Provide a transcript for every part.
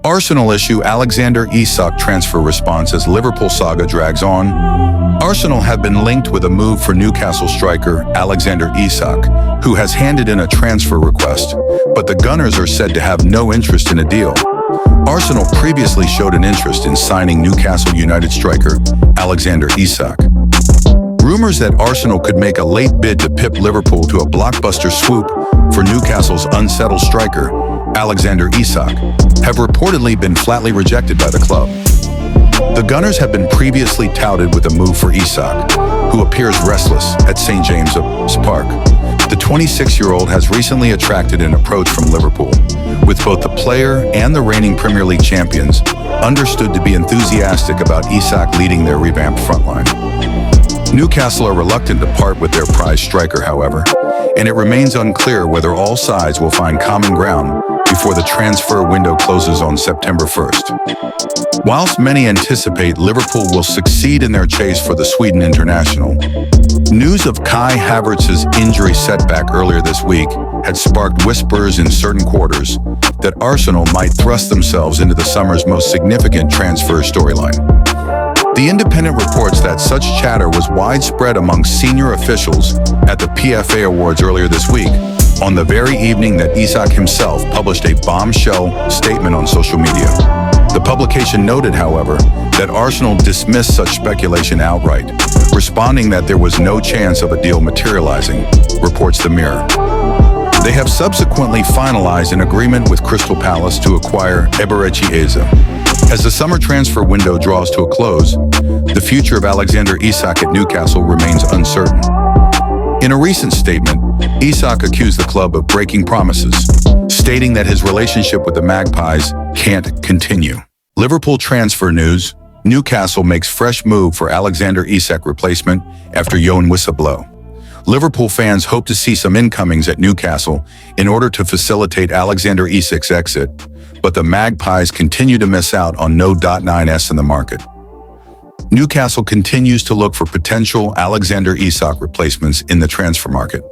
Arsenal issue Alexander Isak transfer response as Liverpool saga drags on. Arsenal have been linked with a move for Newcastle striker Alexander Isak, who has handed in a transfer request, but the Gunners are said to have no interest in a deal. Arsenal previously showed an interest in signing Newcastle United striker Alexander Isak. Rumors that Arsenal could make a late bid to pip Liverpool to a blockbuster swoop for Newcastle's unsettled striker Alexander Isak have reportedly been flatly rejected by the club. The Gunners have been previously touted with a move for Isak, who appears restless at St. James's Park. The 26-year-old has recently attracted an approach from Liverpool, with both the player and the reigning Premier League champions understood to be enthusiastic about Isak leading their revamped frontline. Newcastle are reluctant to part with their prized striker, however, and it remains unclear whether all sides will find common ground before the transfer window closes on September 1st. Whilst many anticipate Liverpool will succeed in their chase for the Sweden international, news of Kai Havertz's injury setback earlier this week had sparked whispers in certain quarters that Arsenal might thrust themselves into the summer's most significant transfer storyline. The Independent reports that such chatter was widespread among senior officials at the PFA Awards earlier this week, on the very evening that Isak himself published a bombshell statement on social media. The publication noted, however, that Arsenal dismissed such speculation outright, responding that there was no chance of a deal materializing, reports the Mirror. They have subsequently finalized an agreement with Crystal Palace to acquire Eberechi Eze. As the summer transfer window draws to a close, the future of Alexander Isak at Newcastle remains uncertain. In a recent statement, Isak accused the club of breaking promises, stating that his relationship with the Magpies can't continue. Liverpool transfer news: Newcastle makes fresh move for Alexander Isak replacement after Yoane Wissa blow. Liverpool fans hope to see some incomings at Newcastle in order to facilitate Alexander Isak's exit, but the Magpies continue to miss out on no .9s in the market. Newcastle continues to look for potential Alexander Isak replacements in the transfer market.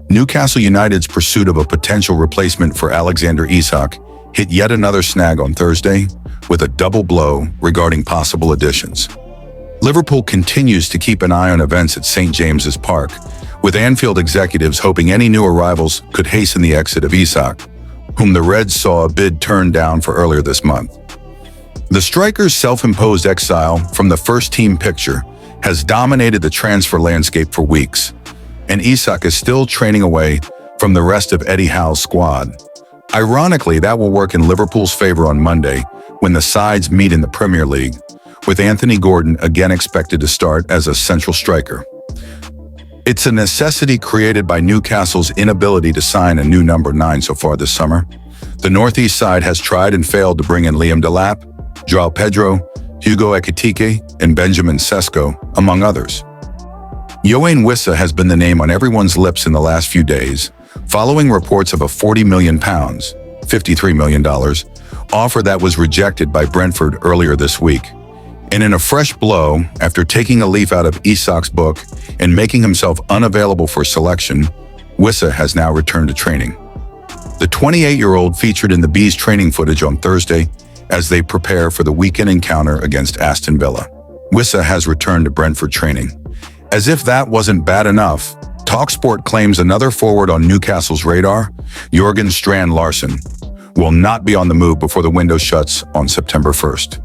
Newcastle United's pursuit of a potential replacement for Alexander Isak hit yet another snag on Thursday, with a double blow regarding possible additions. Liverpool continues to keep an eye on events at St. James's Park, with Anfield executives hoping any new arrivals could hasten the exit of Isak, whom the Reds saw a bid turned down for earlier this month. The striker's self-imposed exile from the first-team picture has dominated the transfer landscape for weeks, and Isak is still training away from the rest of Eddie Howe's squad. Ironically, that will work in Liverpool's favor on Monday when the sides meet in the Premier League, with Anthony Gordon again expected to start as a central striker. It's a necessity created by Newcastle's inability to sign a new number 9 so far this summer. The Northeast side has tried and failed to bring in Liam Delap, João Pedro, Hugo Ekitike, and Benjamin Sesko, among others. Yoane Wissa has been the name on everyone's lips in the last few days, following reports of a £40 million, $53 million, offer that was rejected by Brentford earlier this week. And in a fresh blow, after taking a leaf out of Isak's book and making himself unavailable for selection, Wissa has now returned to training. The 28-year-old featured in the Bees training footage on Thursday as they prepare for the weekend encounter against Aston Villa. Wissa has returned to Brentford training. As if that wasn't bad enough, TalkSport claims another forward on Newcastle's radar, Jørgen Strand Larsen, will not be on the move before the window shuts on September 1st.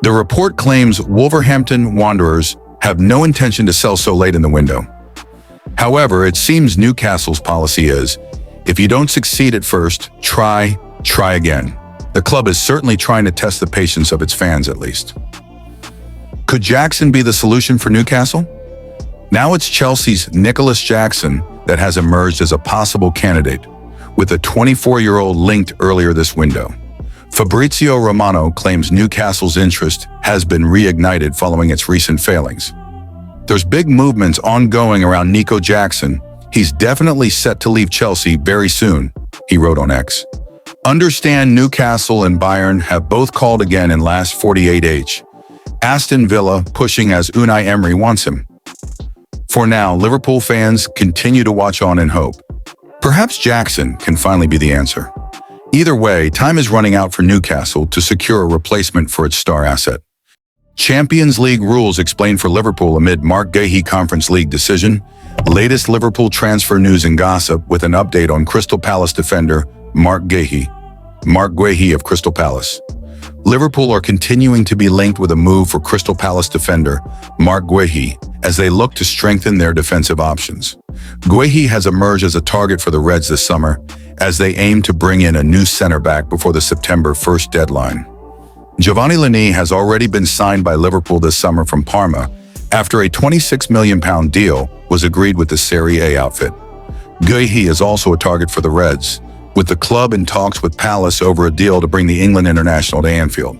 The report claims Wolverhampton Wanderers have no intention to sell so late in the window. However, it seems Newcastle's policy is, if you don't succeed at first, try again. The club is certainly trying to test the patience of its fans, at least. Could Jackson be the solution for Newcastle? Now it's Chelsea's Nicholas Jackson that has emerged as a possible candidate, with a 24-year-old linked earlier this window. Fabrizio Romano claims Newcastle's interest has been reignited following its recent failings. There's big movements ongoing around Nico Jackson. He's definitely set to leave Chelsea very soon, he wrote on X. Understand Newcastle and Bayern have both called again in last 48h. Aston Villa pushing as Unai Emery wants him. For now, Liverpool fans continue to watch on and hope. Perhaps Jackson can finally be the answer. Either way, time is running out for Newcastle to secure a replacement for its star asset. Champions League rules explained for Liverpool amid Mark Guéhi Conference League decision. Latest Liverpool transfer news and gossip with an update on Crystal Palace defender Mark Guéhi. Mark Guéhi of Crystal Palace. Liverpool are continuing to be linked with a move for Crystal Palace defender Mark Guéhi as they look to strengthen their defensive options. Guéhi has emerged as a target for the Reds this summer as they aim to bring in a new center-back before the September 1st deadline. Giovanni Lini has already been signed by Liverpool this summer from Parma after a £26 million deal was agreed with the Serie A outfit. Guéhi is also a target for the Reds, with the club in talks with Palace over a deal to bring the England international to Anfield.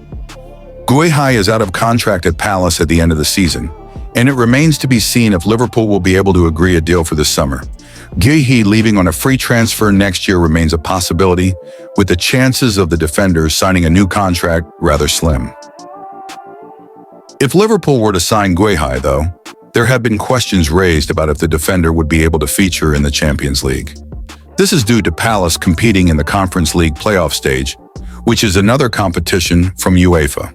Guéhi is out of contract at Palace at the end of the season, and it remains to be seen if Liverpool will be able to agree a deal for this summer. Guéhi leaving on a free transfer next year remains a possibility, with the chances of the defenders signing a new contract rather slim. If Liverpool were to sign Guéhi, though, there have been questions raised about if the defender would be able to feature in the Champions League. This is due to Palace competing in the Conference League playoff stage, which is another competition from UEFA.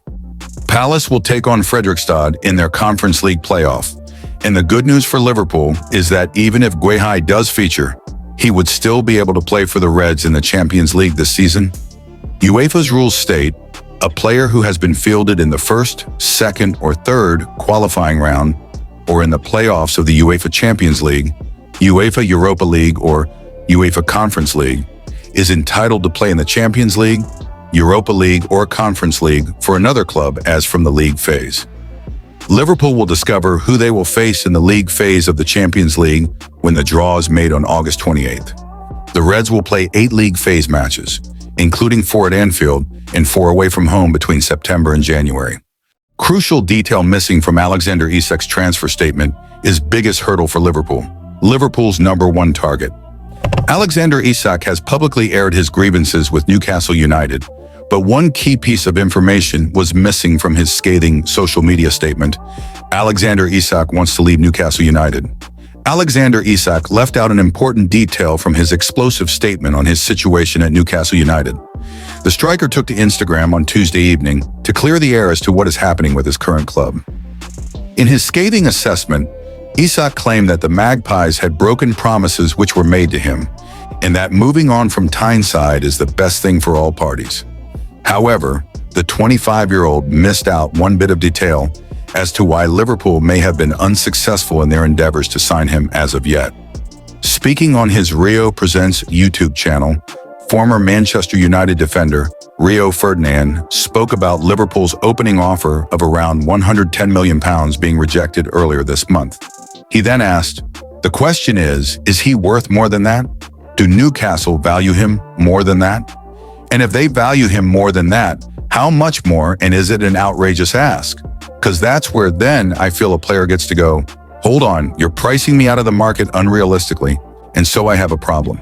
Palace will take on Fredrikstad in their Conference League playoff, and the good news for Liverpool is that even if Guéhi does feature, he would still be able to play for the Reds in the Champions League this season. UEFA's rules state, a player who has been fielded in the first, second, or third qualifying round, or in the playoffs of the UEFA Champions League, UEFA Europa League, or UEFA Conference League, is entitled to play in the Champions League, Europa League, or Conference League for another club as from the league phase. Liverpool will discover who they will face in the league phase of the Champions League when the draw is made on August 28th. The Reds will play 8 league phase matches, including 4 at Anfield and 4 away from home between September and January. Crucial detail missing from Alexander Isak's transfer statement is biggest hurdle for Liverpool, Liverpool's #1 target. Alexander Isak has publicly aired his grievances with Newcastle United, but one key piece of information was missing from his scathing social media statement. Alexander Isak wants to leave Newcastle United. Alexander Isak left out an important detail from his explosive statement on his situation at Newcastle United. The striker took to Instagram on Tuesday evening to clear the air as to what is happening with his current club. In his scathing assessment, Isak claimed that the Magpies had broken promises which were made to him, and that moving on from Tyneside is the best thing for all parties. However, the 25-year-old missed out one bit of detail as to why Liverpool may have been unsuccessful in their endeavors to sign him as of yet. Speaking on his Rio Presents YouTube channel, former Manchester United defender Rio Ferdinand spoke about Liverpool's opening offer of around £110 million being rejected earlier this month. He then asked, "The question is he worth more than that? Do Newcastle value him more than that? And if they value him more than that, how much more, and is it an outrageous ask?" Because that's where then I feel a player gets to go, hold on, you're pricing me out of the market unrealistically, and so I have a problem.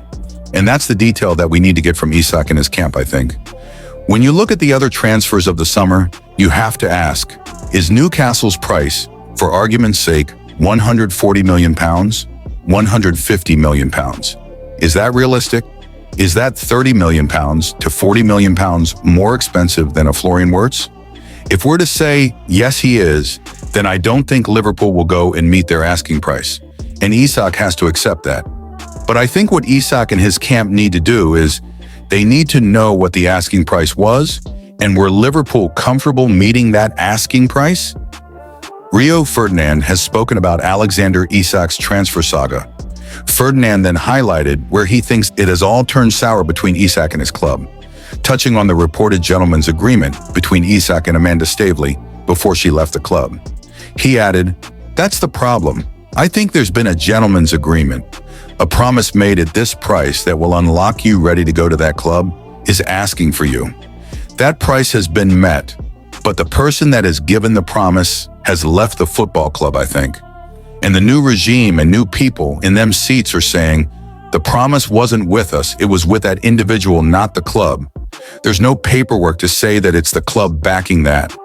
And that's the detail that we need to get from Isak and his camp, I think. When you look at the other transfers of the summer, you have to ask, is Newcastle's price, for argument's sake, £140 million, £150 million? Is that realistic? Is that £30 million to £40 million more expensive than a Florian Wirtz? If we're to say, yes, he is, then I don't think Liverpool will go and meet their asking price. And Isak has to accept that. But I think what Isak and his camp need to do is they need to know what the asking price was, and were Liverpool comfortable meeting that asking price? Rio Ferdinand has spoken about Alexander Isak's transfer saga. Ferdinand then highlighted where he thinks it has all turned sour between Isak and his club, touching on the reported gentleman's agreement between Isak and Amanda Staveley before she left the club. He added, "That's the problem. I think there's been a gentleman's agreement. A promise made at this price that will unlock you ready to go to that club is asking for you. That price has been met, but the person that has given the promise has left the football club, I think. And the new regime and new people in them seats are saying, the promise wasn't with us, it was with that individual, not the club. There's no paperwork to say that it's the club backing that.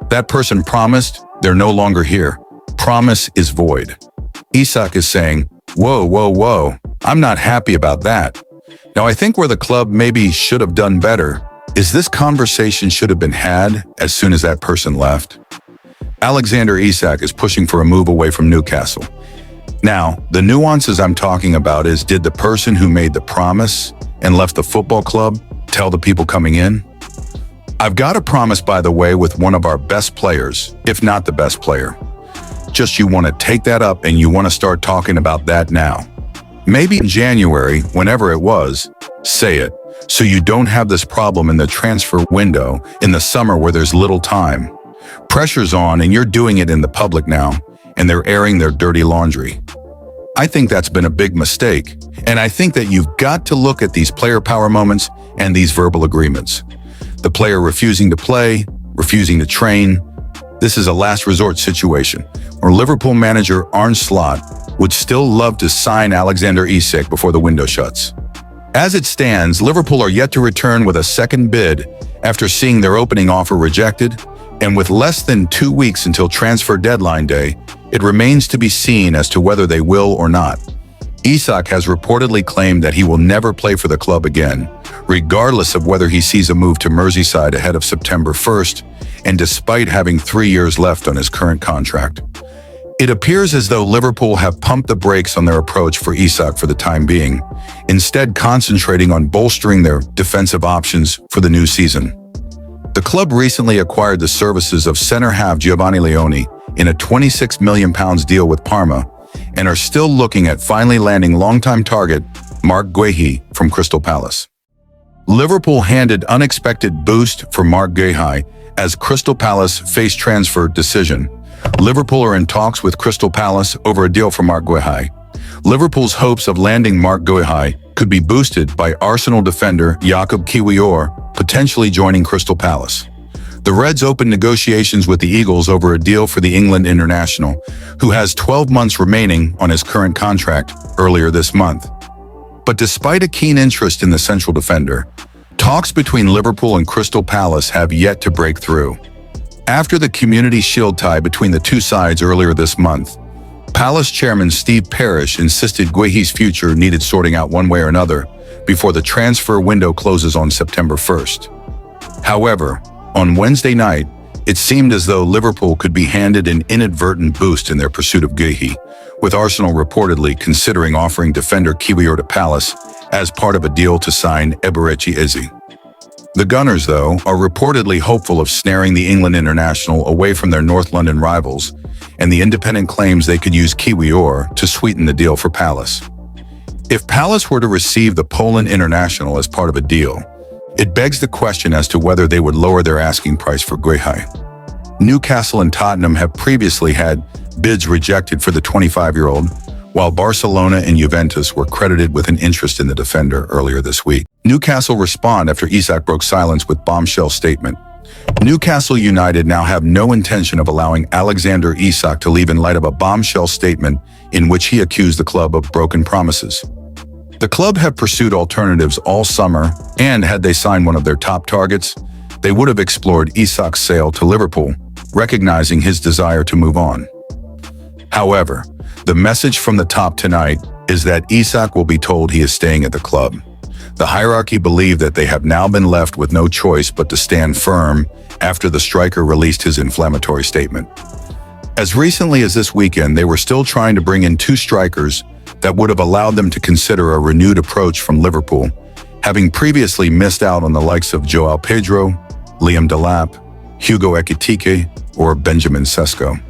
That person promised, they're no longer here. Promise is void." Isak is saying, whoa, I'm not happy about that. Now, I think where the club maybe should have done better is this conversation should have been had as soon as that person left. Alexander Isak is pushing for a move away from Newcastle. Now, the nuances I'm talking about is, did the person who made the promise and left the football club tell the people coming in? I've got a promise, by the way, with one of our best players, if not the best player. Just you want to take that up and you want to start talking about that now. Maybe in January, whenever it was, say it, so you don't have this problem in the transfer window in the summer where there's little time. Pressure's on and you're doing it in the public now, and they're airing their dirty laundry. I think that's been a big mistake, and I think that you've got to look at these player power moments and these verbal agreements. The player refusing to play, refusing to train. This is a last resort situation, where Liverpool manager Arne Slot would still love to sign Alexander Isak before the window shuts. As it stands, Liverpool are yet to return with a second bid after seeing their opening offer rejected, and with less than 2 weeks until transfer deadline day, it remains to be seen as to whether they will or not. Isak has reportedly claimed that he will never play for the club again, regardless of whether he sees a move to Merseyside ahead of September 1st, and despite having 3 years left on his current contract. It appears as though Liverpool have pumped the brakes on their approach for Isak for the time being, instead concentrating on bolstering their defensive options for the new season. The club recently acquired the services of centre-half Giovanni Leone in a £26 million deal with Parma, and are still looking at finally landing longtime target Marc Guehi from Crystal Palace. Liverpool handed unexpected boost for Marc Guehi as Crystal Palace faced transfer decision. Liverpool are in talks with Crystal Palace over a deal for Marc Guehi. Liverpool's hopes of landing Marc Guehi could be boosted by Arsenal defender Jakub Kiwior potentially joining Crystal Palace. The Reds opened negotiations with the Eagles over a deal for the England international, who has 12 months remaining on his current contract, earlier this month. But despite a keen interest in the central defender, talks between Liverpool and Crystal Palace have yet to break through. After the Community Shield tie between the two sides earlier this month, Palace chairman Steve Parish insisted Guehi's future needed sorting out one way or another before the transfer window closes on September 1st. However, on Wednesday night, it seemed as though Liverpool could be handed an inadvertent boost in their pursuit of Guehi, with Arsenal reportedly considering offering defender Kiwior to Palace as part of a deal to sign Eberechi Eze. The Gunners, though, are reportedly hopeful of snaring the England international away from their North London rivals, and the Independent claims they could use Kiwior to sweeten the deal for Palace. If Palace were to receive the Poland international as part of a deal, it begs the question as to whether they would lower their asking price for Guehi. Newcastle and Tottenham have previously had bids rejected for the 25-year-old, while Barcelona and Juventus were credited with an interest in the defender earlier this week. Newcastle respond after Isak broke silence with bombshell statement. Newcastle United now have no intention of allowing Alexander Isak to leave in light of a bombshell statement in which he accused the club of broken promises. The club have pursued alternatives all summer, and had they signed one of their top targets, they would have explored Isak's sale to Liverpool, recognizing his desire to move on. However, the message from the top tonight is that Isak will be told he is staying at the club. The hierarchy believe that they have now been left with no choice but to stand firm after the striker released his inflammatory statement. As recently as this weekend, they were still trying to bring in two strikers that would have allowed them to consider a renewed approach from Liverpool, having previously missed out on the likes of João Pedro, Liam Delap, Hugo Ekitike, or Benjamin Sesko.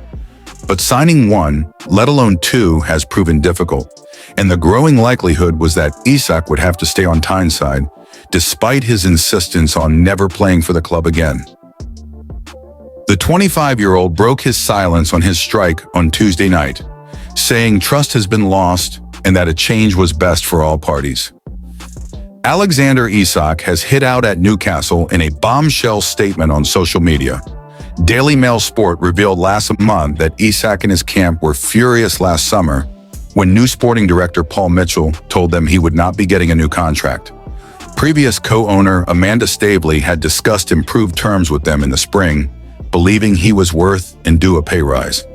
But signing one, let alone two, has proven difficult, and the growing likelihood was that Isak would have to stay on Tyneside, despite his insistence on never playing for the club again. The 25-year-old broke his silence on his strike on Tuesday night, saying trust has been lost and that a change was best for all parties. Alexander Isak has hit out at Newcastle in a bombshell statement on social media. Daily Mail Sport revealed last month that Isak and his camp were furious last summer when new sporting director Paul Mitchell told them he would not be getting a new contract. Previous co-owner Amanda Staveley had discussed improved terms with them in the spring, believing he was worth and due a pay rise.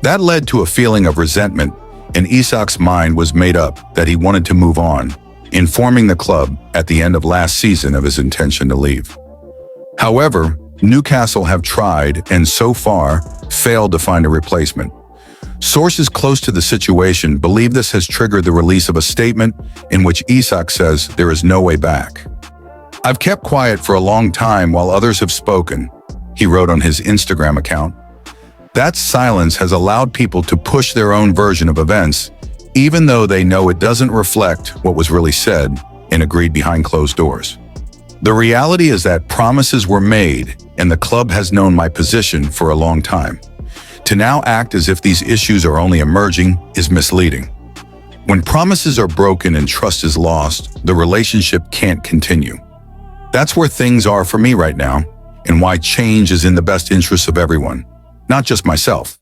That led to a feeling of resentment, and Isak's mind was made up that he wanted to move on, informing the club at the end of last season of his intention to leave. However, Newcastle have tried and so far failed to find a replacement. Sources close to the situation believe this has triggered the release of a statement in which Isak says there is no way back. "I've kept quiet for a long time while others have spoken," he wrote on his Instagram account. That silence has allowed people to push their own version of events, even though they know it doesn't reflect what was really said and agreed behind closed doors. The reality is that promises were made, and the club has known my position for a long time. To now act as if these issues are only emerging is misleading. When promises are broken and trust is lost, the relationship can't continue. That's where things are for me right now, and why change is in the best interests of everyone, not just myself.